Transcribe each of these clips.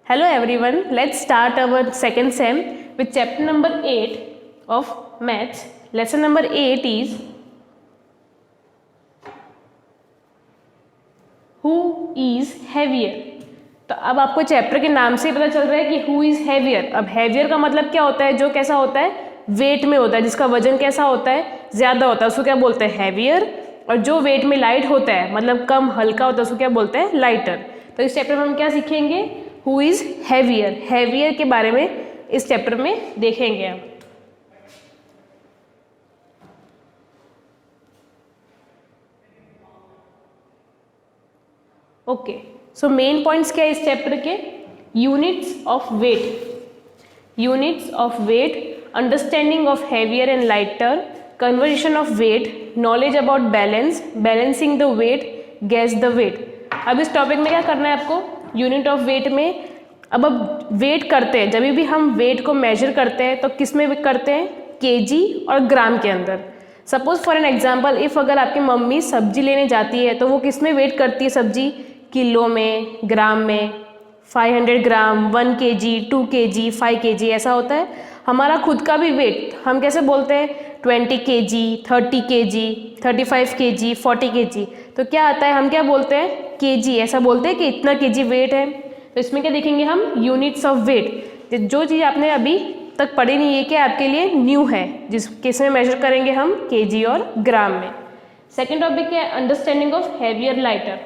Hello everyone, let's start our second sem with chapter number 8 of maths. Lesson number 8 is who is heavier. तो अब आपको chapter के नाम से ही पता चल रहा है कि हु इज हेवियर. अब हेवियर का मतलब क्या होता है? जो कैसा होता है? वेट में होता है, जिसका वजन कैसा होता है? ज्यादा होता है, उसको क्या बोलते हैं? हेवियर. और जो वेट में लाइट होता है, मतलब कम हल्का होता है, उसको क्या बोलते हैं? लाइटर. तो इस चैप्टर में हम क्या सीखेंगे? Who is heavier. हेवियर के बारे में इस चैप्टर में देखेंगे हम. ओके, सो मेन पॉइंट्स क्या है इस चैप्टर के? Units of weight, units of weight, understanding of heavier and lighter, conversation of weight, knowledge about balance, balancing the weight, guess the weight. अब इस टॉपिक में क्या करना है आपको? यूनिट ऑफ वेट में अब वेट करते हैं, जब भी हम वेट को मेजर करते हैं तो किस में करते हैं? केजी और ग्राम के अंदर. Suppose for an example, if अगर आपकी मम्मी सब्जी लेने जाती है तो वो किस में वेट करती है सब्जी? किलो में, ग्राम में. 500 ग्राम, 1 केजी, 2 केजी, 5 केजी ऐसा होता है. हमारा खुद का भी वेट हम कैसे बोलते हैं? 20 केजी, 30 केजी, 35 केजी, 40 केजी. तो क्या आता है? हम क्या बोलते हैं? केजी. ऐसा बोलते हैं कि इतना केजी वेट है. तो इसमें क्या देखेंगे हम? Units of weight. जो चीज़ आपने अभी तक पढ़ी नहीं है, क्या आपके लिए न्यू है, जिस किस में मेजर करेंगे हम? केजी और ग्राम में. सेकेंड टॉपिक है अंडरस्टैंडिंग ऑफ हेवियर लाइटर.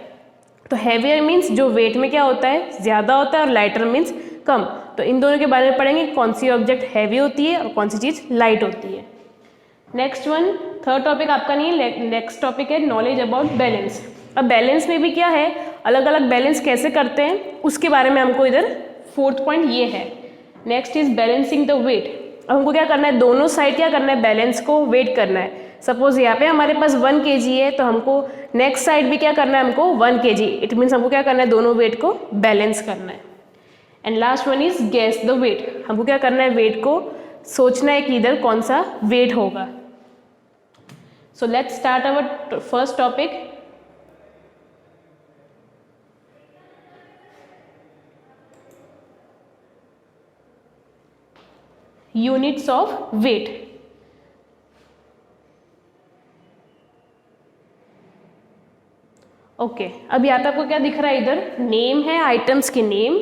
तो हेवियर मीन्स जो वेट में क्या होता है? ज़्यादा होता है, और लाइटर मीन्स कम. तो इन दोनों के बारे में पढ़ेंगे, कौन सी ऑब्जेक्ट हैवी होती है और कौन सी चीज़ लाइट होती है. नेक्स्ट वन, थर्ड टॉपिक आपका नहीं है, नेक्स्ट टॉपिक है नॉलेज अबाउट बैलेंस. अब बैलेंस में भी क्या है? अलग अलग बैलेंस कैसे करते हैं उसके बारे में हमको इधर फोर्थ पॉइंट ये है. Next is balancing the weight. अब हमको क्या करना है? दोनों साइड क्या करना है? बैलेंस को वेट करना है. सपोज यहाँ पे हमारे पास 1 केजी है, तो हमको नेक्स्ट साइड भी क्या करना है? हमको 1 केजी. इट मीन्स हमको क्या करना है? दोनों वेट को बैलेंस करना है. And last one is guess the weight. हमको क्या करना है? वेट को सोचना है कि इधर कौन सा वेट होगा. So let's start our first topic. Units of weight. Okay, अब यहाँ पे आपको क्या दिख रहा है? इधर नेम है, आइटम्स के नेम,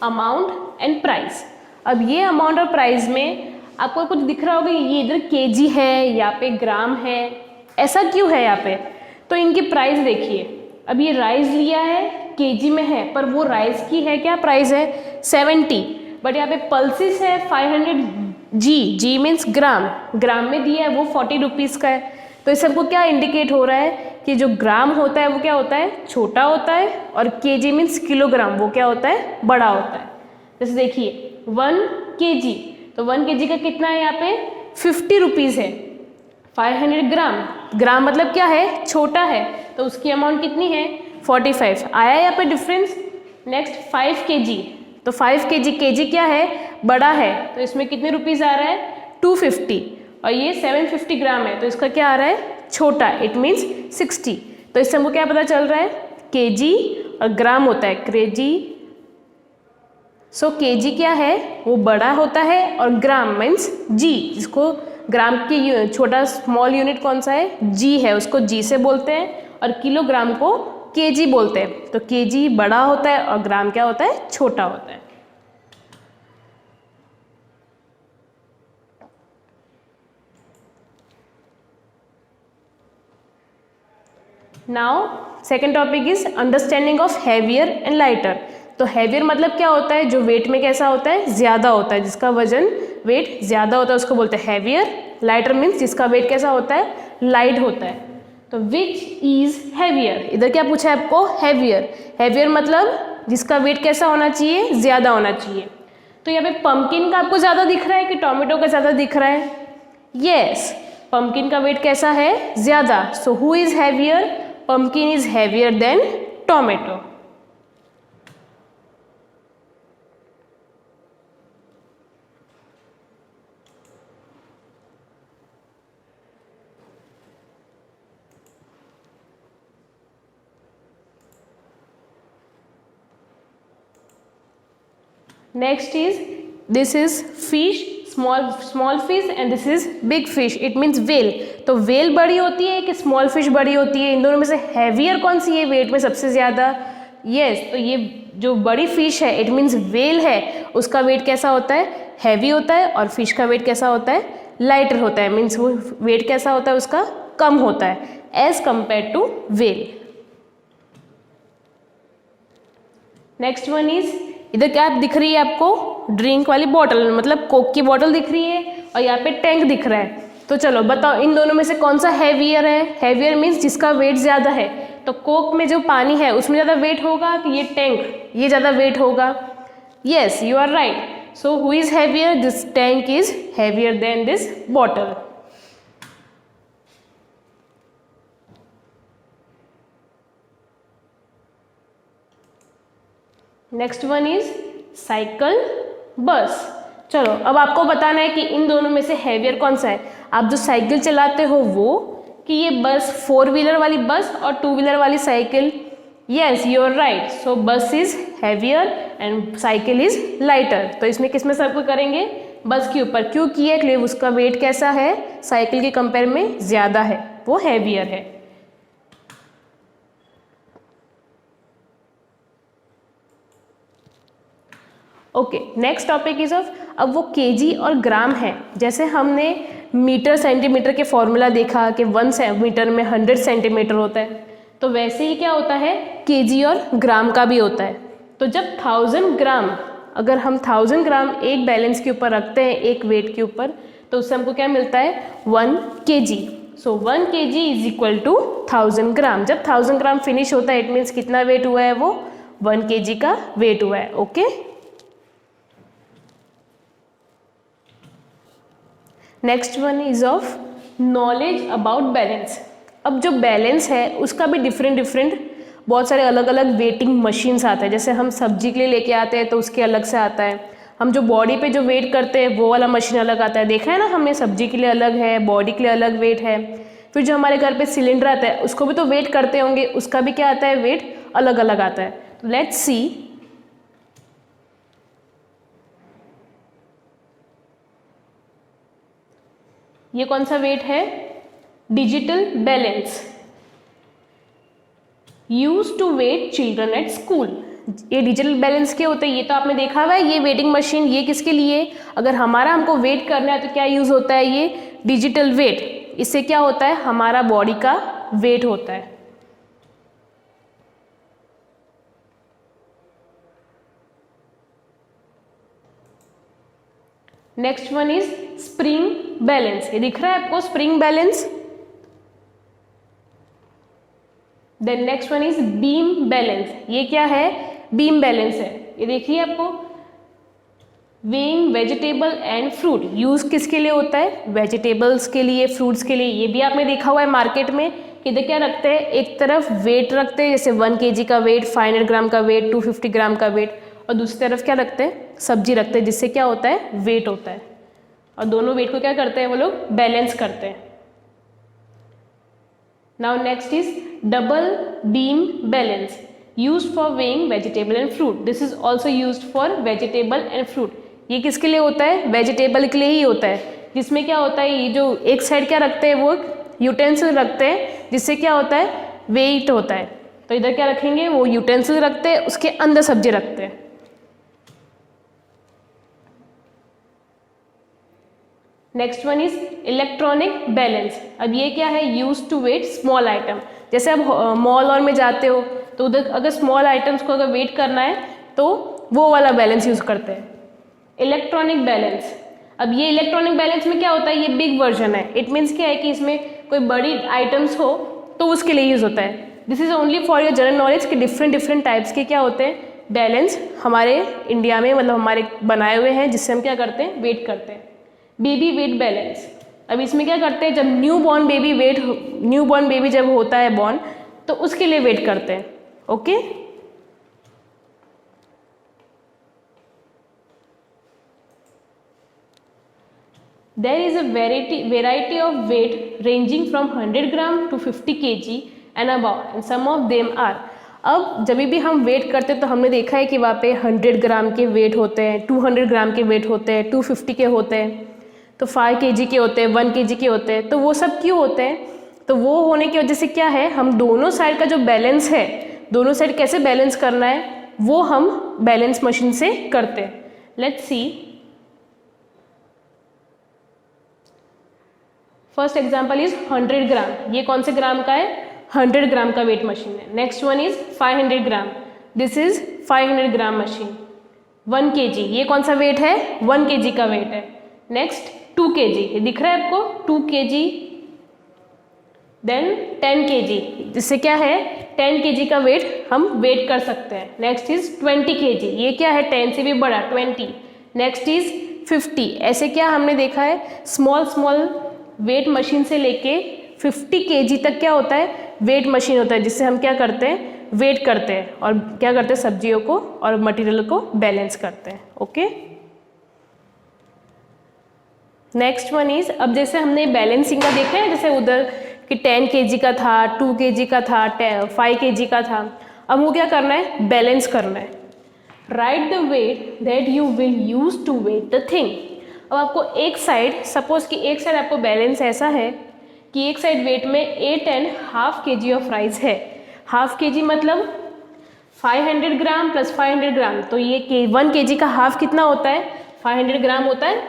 अमाउंट एंड प्राइस. अब ये अमाउंट और प्राइस में आपको कुछ दिख रहा होगा, ये इधर केजी है, यहाँ पे ग्राम है. ऐसा क्यों है यहाँ पे? तो इनकी प्राइस देखिए. अब ये राइस लिया है, केजी में है, पर वो राइस की है क्या प्राइस है? 70. बट यहाँ पे पल्सिस है 500 जी. जी मीन्स ग्राम. ग्राम में दिया है वो 40 रुपीज़ का है. तो इस सबको क्या इंडिकेट हो रहा है कि जो ग्राम होता है वो क्या होता है? छोटा होता है, और केजी मीन्स किलोग्राम, वो क्या होता है? बड़ा होता है. जैसे देखिए 1 केजी, तो 1 केजी का कितना है? यहाँ पे 50 रुपीज़ है. 500 ग्राम, ग्राम मतलब क्या है? छोटा है, तो उसकी अमाउंट कितनी है? 45. आया यहाँ पे डिफरेंस. नेक्स्ट 5 केजी, तो 5 केजी, केजी क्या है? बड़ा है, तो इसमें कितने रुपीज़ आ रहा है? 250. और ये 750 ग्राम है, तो इसका क्या आ रहा है? छोटा. It means 60. तो इससे हमको क्या पता चल रहा है? केजी और ग्राम होता है केजी. सो केजी क्या है? वो बड़ा होता है, और ग्राम मीन्स जी, जिसको ग्राम की छोटा स्मॉल यूनिट कौन सा है? जी है, उसको जी से बोलते हैं. और किलोग्राम को केजी बोलते हैं. तो केजी बड़ा होता है और ग्राम क्या होता है? छोटा होता है. Now second topic is understanding of heavier and lighter. तो हेवियर मतलब क्या होता है? जो वेट में कैसा होता है? ज्यादा होता है, जिसका वजन वेट ज्यादा होता है उसको बोलते हैं हेवियर. लाइटर मीन्स जिसका वेट कैसा होता है? लाइट होता है. तो विच इज हेवियर. इधर क्या पूछा है आपको? हेवियर. हेवियर मतलब जिसका वेट कैसा होना चाहिए? ज्यादा होना चाहिए. तो यहाँ पे पंपकिन का आपको ज्यादा दिख रहा है कि टोमेटो का ज्यादा दिख रहा है? यस, पंपकिन का वेट कैसा है? ज्यादा. So who is heavier? Pumpkin is heavier than tomato. Next is this is fish, small fish and this is big fish, it means well. तो वेल बड़ी होती है कि स्मॉल फिश बड़ी होती है? इन दोनों में से हैवियर कौन सी है वेट में सबसे ज़्यादा? यस, तो ये जो बड़ी फिश है इट मीन्स वेल है, उसका वेट कैसा होता है? हैवी होता है। और फिश का वेट कैसा होता है? लाइटर होता है, मीन्स वो वेट कैसा होता है उसका? कम होता है as compare to well. Next one is, इधर क्या दिख रही है आपको? ड्रिंक वाली बॉटल, मतलब कोक की बॉटल दिख रही है और यहाँ पे टैंक दिख रहा है। तो चलो बताओ इन दोनों में से कौन सा हैवियर है? हैवियर मीन्स जिसका वेट ज़्यादा है। तो कोक में जो पानी है उसमें ज़्यादा वेट होगा कि ये टैंक, ये ज़्यादा वेट होगा? Yes, you are right. So who is heavier? This tank is heavier than this bottle. Next one is cycle, बस। चलो अब आपको बताना है कि इन दोनों में से हैवियर कौन सा है। आप जो साइकिल चलाते हो वो, कि ये बस 4 व्हीलर वाली बस और 2 व्हीलर वाली cycle? Yes, you are right. So bus is heavier and cycle is lighter. तो इसमें किस में सर्कल करेंगे? बस के ऊपर। क्यों किया? कि उसका वेट कैसा है? साइकिल के कंपेयर में ज़्यादा है, वो हैवियर है। Okay, next topic is of, अब वो केजी और ग्राम है। जैसे हमने मीटर सेंटीमीटर के फॉर्मूला देखा कि 1 मीटर में 100 सेंटीमीटर होता है, तो वैसे ही क्या होता है केजी और ग्राम का भी होता है। तो जब 1000 ग्राम, अगर हम 1000 ग्राम एक बैलेंस के ऊपर रखते हैं, एक वेट के ऊपर, तो उससे हमको क्या मिलता है? 1 KG. So 1 KG is equal to 1000 gram. जब 1000 ग्राम फिनिश होता है इट मीन्स कितना वेट हुआ है? वो 1 केजी का वेट हुआ है। Okay, next one is of knowledge about balance. अब जो बैलेंस है उसका भी डिफरेंट बहुत सारे अलग अलग वेटिंग मशीन्स आते हैं। जैसे हम सब्जी के लिए लेके आते हैं तो उसके अलग से आता है। हम जो बॉडी पे जो वेट करते हैं वो वाला मशीन अलग आता है, देखा है ना हमने? सब्जी के लिए अलग है, बॉडी के लिए अलग वेट है। फिर जो हमारे घर पे सिलेंडर आता है उसको भी तो वेट करते होंगे, उसका भी क्या आता है? वेट अलग अलग आता है। लेट्स सी, ये कौन सा वेट है? Digital balance, use to weight children at school. ये डिजिटल बैलेंस क्या होता है? ये तो आपने देखा हुआ है, ये वेटिंग मशीन। ये किसके लिए? अगर हमारा हमको वेट करना है तो क्या यूज होता है? ये डिजिटल वेट। इससे क्या होता है? हमारा बॉडी का वेट होता है। Next one is spring balance. ये दिख रहा है आपको spring balance. Then next one is beam balance. ये क्या है? बीम बैलेंस है। ये देखिए आपको, weighing vegetable and fruit. Use किसके लिए होता है? वेजिटेबल्स के लिए, फ्रूट्स के लिए। ये भी आपने देखा हुआ है मार्केट में कि इधर क्या रखते हैं? एक तरफ वेट रखते हैं, जैसे 1 केजी का वेट, 500 ग्राम का वेट, 250 ग्राम का वेट, और दूसरी तरफ क्या रखते हैं? सब्जी रखते हैं, जिससे क्या होता है? वेट होता है। और दोनों वेट को क्या करते हैं वो लोग? बैलेंस करते हैं। Now next is double beam balance, used for weighing vegetable and fruit. This is also used for vegetable and fruit. ये किसके लिए होता है? वेजिटेबल के लिए ही होता है। जिसमें क्या होता है? ये जो एक साइड क्या रखते हैं? वो यूटेंसिल रखते हैं, जिससे क्या होता है? वेट होता है। तो इधर क्या रखेंगे? वो यूटेंसिल रखते हैं, उसके अंदर सब्जी रखते हैं। Next one is electronic balance. अब ये क्या है? Use to weight small item. जैसे अब मॉल और में जाते हो तो उधर अगर स्मॉल आइटम्स को अगर वेट करना है तो वो वाला बैलेंस यूज करते हैं, इलेक्ट्रॉनिक बैलेंस। अब ये इलेक्ट्रॉनिक बैलेंस में क्या होता है? ये बिग वर्जन है। इट मीन्स क्या है कि इसमें कोई बड़ी आइटम्स हो तो उसके लिए यूज होता है। This is only for your general knowledge कि डिफरेंट टाइप्स के क्या होते हैं बैलेंस हमारे इंडिया में, मतलब हमारे बनाए हुए हैं, जिससे हम क्या करते हैं? वेट करते हैं। Baby weight balance. अब इसमें क्या करते हैं? जब न्यू बॉर्न बेबी जब होता है बॉर्न, तो उसके लिए वेट करते हैं। Okay, there is a variety of weight ranging from 100 gram to 50 kg and about, and some of them are. अब जब भी हम वेट करते हैं तो हमने देखा है कि वहाँ पे 100 ग्राम के वेट होते हैं, 200 ग्राम के वेट होते हैं, 250 के होते हैं, तो 5 kg के होते हैं, 1 kg के होते हैं। तो वो सब क्यों होते हैं? तो वो होने की वजह से क्या है, हम दोनों साइड का जो बैलेंस है, दोनों साइड कैसे बैलेंस करना है वो हम बैलेंस मशीन से करते हैं। Let's see, first example is 100 ग्राम। ये कौन से ग्राम का है? 100 ग्राम का वेट मशीन है। Next one is 500 gram, this is 500 gram machine. 1 kg, ये कौन सा वेट है? 1 kg का वेट है। नेक्स्ट 2 kg, ये दिख रहा है आपको, 2 kg। देन 10 kg, जिससे क्या है 10 kg का वेट हम वेट कर सकते हैं। नेक्स्ट इज 20 kg, ये क्या है 10 से भी बड़ा 20। Next is 50। ऐसे क्या हमने देखा है स्मॉल स्मॉल वेट मशीन से लेके 50 kg तक क्या होता है वेट मशीन होता है, जिससे हम क्या करते हैं वेट करते हैं और क्या करते हैं सब्जियों को और मटेरियल को बैलेंस करते हैं। ओके, नेक्स्ट वन इज, अब जैसे हमने बैलेंसिंग का देखा है, जैसे उधर कि 10 kg का था, 2 kg का था, 5 kg का था। अब वो क्या करना है बैलेंस करना है। Right the weight that you will use to weight the thing. अब आपको एक साइड, सपोज कि एक साइड आपको बैलेंस ऐसा है कि एक साइड वेट में 8.5 kg ऑफ राइस है। हाफ kg मतलब 500 ग्राम प्लस 500 ग्राम, तो ये 1 kg का हाफ कितना होता है 500 ग्राम होता है।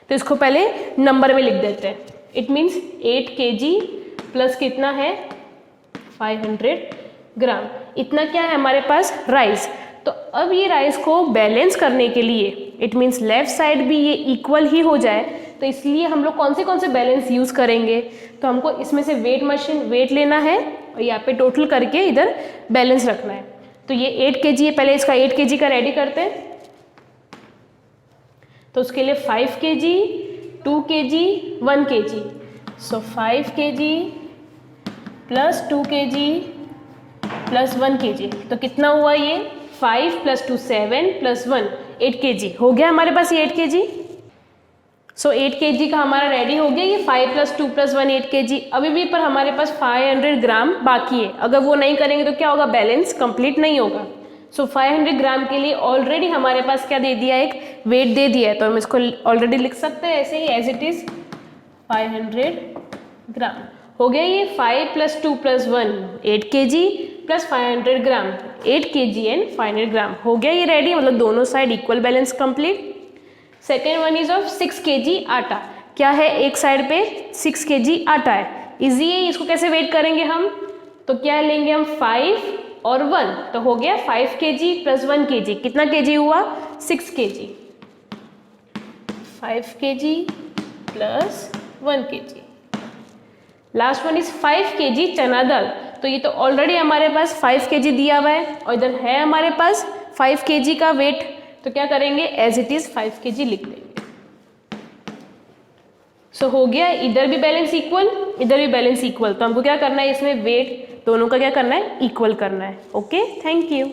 तो इसको पहले नंबर में लिख देते हैं। इट मीन्स 8 kg प्लस कितना है 500 ग्राम, इतना क्या है हमारे पास राइस। तो अब ये राइस को बैलेंस करने के लिए, इट मीन्स लेफ्ट साइड भी ये इक्वल ही हो जाए, तो इसलिए हम लोग कौन से बैलेंस यूज़ करेंगे। तो हमको इसमें से वेट लेना है और यहाँ पे टोटल करके इधर बैलेंस रखना है। तो ये 8 kg है, पहले इसका 8 kg का रेडी करते हैं। तो उसके लिए 5 kg, 2 kg, 1 kg। सो 5 kg plus 2 kg plus 1 kg, तो कितना हुआ ये 5 प्लस 2 7 प्लस 1 8 kg हो गया हमारे पास ये 8 kg। सो 8 kg का हमारा रेडी हो गया। ये 5 प्लस 2 प्लस 1 8 kg। अभी भी पर हमारे पास 500 ग्राम बाकी है। अगर वो नहीं करेंगे तो क्या होगा, बैलेंस कंप्लीट नहीं होगा। सो 500 ग्राम के लिए ऑलरेडी हमारे पास क्या दे दिया, एक वेट दे दिया है, तो हम इसको ऑलरेडी लिख सकते हैं ऐसे ही एज इट इज 500 ग्राम। हो गया ये 5 plus 2 plus 1 8 kg plus 500 gram 8 kg and 500 ग्राम हो गया ये रेडी, मतलब दोनों side equal balance complete. Second one is of 6 kg आटा। क्या है, एक साइड पे 6 kg आटा है, इजी है। इसको कैसे वेट करेंगे हम, तो क्या लेंगे हम 5 और 1, तो हो गया 5 kg प्लस 1 kg, कितना kg हुआ 6 kg। 5 kg plus 1 kg। Last one is 5 kg चना दाल। तो ये तो ऑलरेडी हमारे पास 5 kg दिया हुआ है और इधर है हमारे पास 5 kg का वेट, तो क्या करेंगे एज इट इज 5 kg लिख देंगे। सो हो गया, इधर भी बैलेंस इक्वल, इधर भी बैलेंस इक्वल। तो हमको क्या करना है, इसमें वेट दोनों का क्या करना है इक्वल करना है। Okay, thank you.